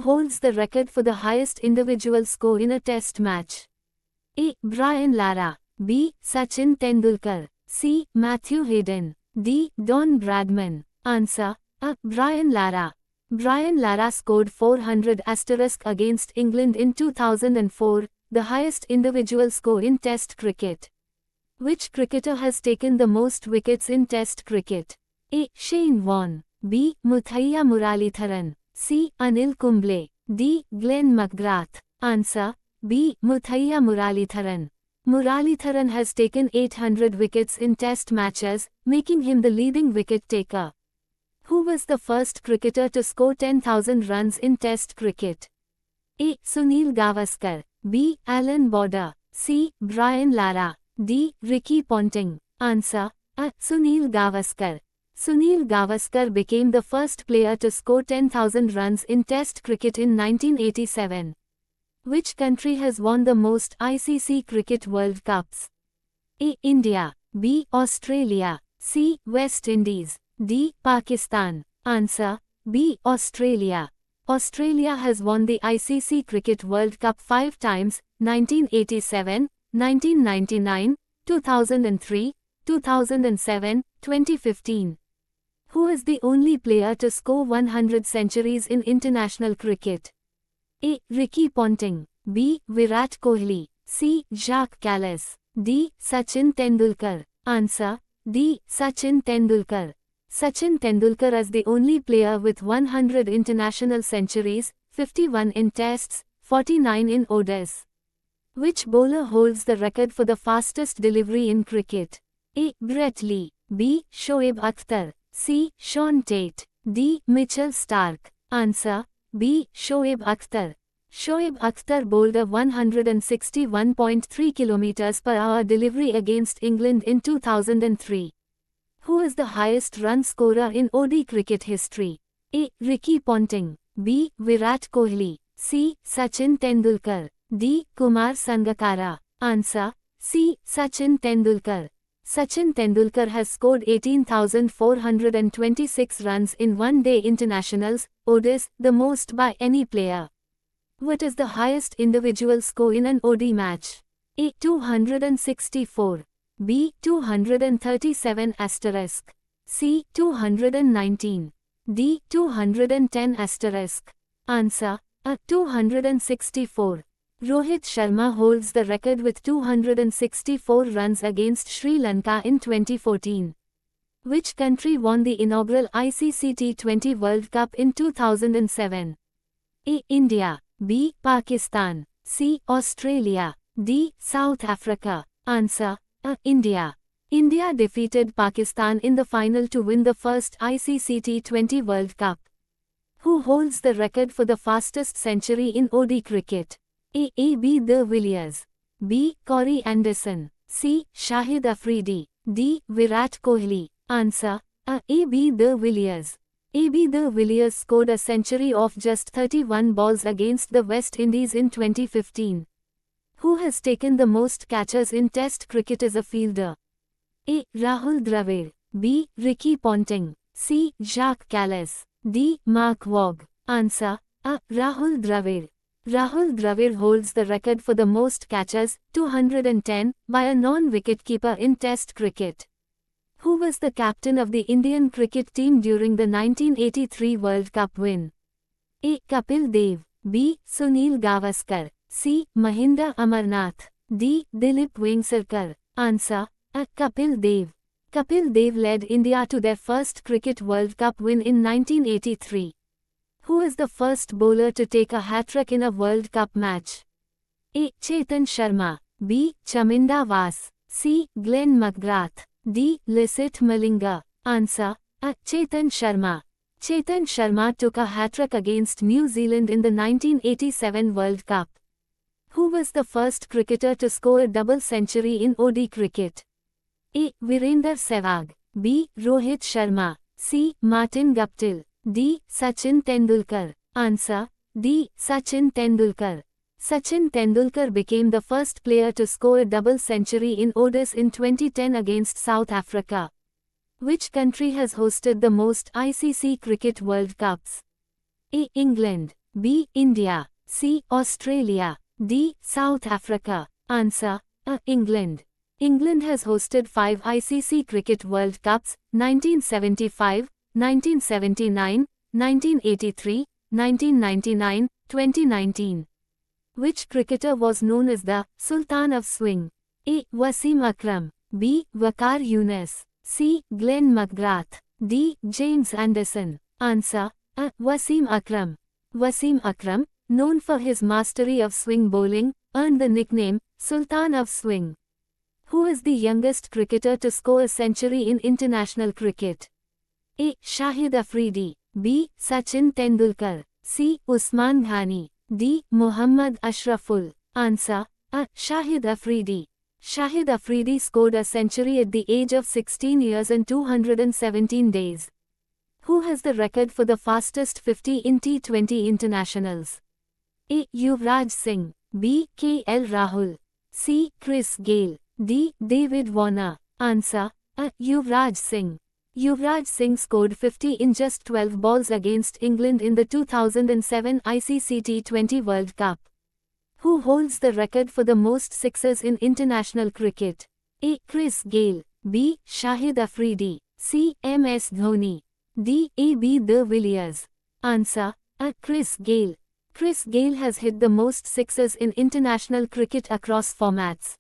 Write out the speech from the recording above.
holds the record for the highest individual score in a test match? A. Brian Lara. B. Sachin Tendulkar. C. Matthew Hayden. D. Don Bradman. Answer. A. Brian Lara. Brian Lara scored 400 against England in 2004, the highest individual score in Test cricket. Which cricketer has taken the most wickets in Test cricket? A. Shane Warne. B. Muthaiya Muralitharan. C. Anil Kumble. D. Glenn McGrath. Answer. B. Muthaiya Muralitharan. Muralitharan has taken 800 wickets in Test matches, making him the leading wicket taker. Who was the first cricketer to score 10,000 runs in Test cricket? A. Sunil Gavaskar. B. Alan Border. C. Brian Lara. D. Ricky Ponting. Answer. A. Sunil Gavaskar. Sunil Gavaskar became the first player to score 10,000 runs in Test cricket in 1987. Which country has won the most ICC Cricket World Cups? A. India. B. Australia. C. West Indies. D. Pakistan. Answer. B. Australia. Australia has won the ICC Cricket World Cup 5 times, 1987, 1999, 2003, 2007, 2015. Who is the only player to score 100 centuries in international cricket? A. Ricky Ponting. B. Virat Kohli. C. Jacques Kallis. D. Sachin Tendulkar. Answer. D. Sachin Tendulkar. Sachin Tendulkar is the only player with 100 international centuries, 51 in tests, 49 in ODIs. Which bowler holds the record for the fastest delivery in cricket? A. Brett Lee. B. Shoaib Akhtar. C. Sean Tate. D. Mitchell Starc. Answer. B. Shoaib Akhtar. Shoaib Akhtar bowled a 161.3 km per hour delivery against England in 2003. Who is the highest run scorer in ODI cricket history? A. Ricky Ponting. B. Virat Kohli. C. Sachin Tendulkar. D. Kumar Sangakkara. Answer. C. Sachin Tendulkar. Sachin Tendulkar has scored 18,426 runs in one-day internationals, ODIs, the most by any player. What is the highest individual score in an ODI match? A. 264. B. 237 asterisk. C. 219. D. 210 asterisk. Answer. A. 264. Rohit Sharma holds the record with 264 runs against Sri Lanka in 2014. Which country won the inaugural ICC T20 World Cup in 2007? A. India. B. Pakistan. C. Australia. D. South Africa. Answer. A. India. India defeated Pakistan in the final to win the first ICC T20 World Cup. Who holds the record for the fastest century in ODI cricket? A. A.B. de Villiers. B. Corey Anderson. C. Shahid Afridi. D. Virat Kohli. Answer. A. A.B. de Villiers. A.B. de Villiers scored a century off just 31 balls against the West Indies in 2015. Who has taken the most catches in Test cricket as a fielder? A. Rahul Dravid. B. Ricky Ponting. C. Jacques Kallis. D. Mark Waugh. Answer. A. Rahul Dravid. Rahul Dravid holds the record for the most catches, 210, by a non-wicketkeeper in Test cricket. Who was the captain of the Indian cricket team during the 1983 World Cup win? A. Kapil Dev. B. Sunil Gavaskar. C. Mahinda Amarnath. D. Dilip Vengsarkar. Answer. A. Kapil Dev. Kapil Dev led India to their first Cricket World Cup win in 1983. Who is the first bowler to take a hat-trick in a World Cup match? A. Chetan Sharma. B. Chaminda Vas. C. Glenn McGrath. D. Lasith Malinga. Answer. A. Chetan Sharma. Chetan Sharma took a hat-trick against New Zealand in the 1987 World Cup. Who was the first cricketer to score a double century in ODI cricket? A. Virender Sehwag. B. Rohit Sharma. C. Martin Guptill. D. Sachin Tendulkar. Answer. D. Sachin Tendulkar. Sachin Tendulkar became the first player to score a double century in ODIs in 2010 against South Africa. Which country has hosted the most ICC Cricket World Cups? A. England. B. India. C. Australia. D. South Africa. Answer. A. England. England has hosted 5 ICC Cricket World Cups, 1975, 1979, 1983, 1999, 2019. Which cricketer was known as the Sultan of Swing? A. Wasim Akram. B. Waqar Younis. C. Glenn McGrath. D. James Anderson. Answer. A. Wasim Akram. Wasim Akram, known for his mastery of swing bowling, earned the nickname Sultan of Swing. Who is the youngest cricketer to score a century in international cricket? A. Shahid Afridi. B. Sachin Tendulkar. C. Usman Ghani. D. Muhammad Ashraful. Answer. A. Shahid Afridi. Shahid Afridi scored a century at the age of 16 years and 217 days. Who has the record for the fastest 50 in T20 internationals? A. Yuvraj Singh. B. KL Rahul. C. Chris Gayle. D. David Warner. Answer. A. Yuvraj Singh. Yuvraj Singh scored 50 in just 12 balls against England in the 2007 ICC T20 World Cup. Who holds the record for the most sixes in international cricket? A. Chris Gayle. B. Shahid Afridi. C. MS Dhoni. D. A.B. de Villiers. Answer. A. Chris Gayle. Chris Gayle has hit the most sixes in international cricket across formats.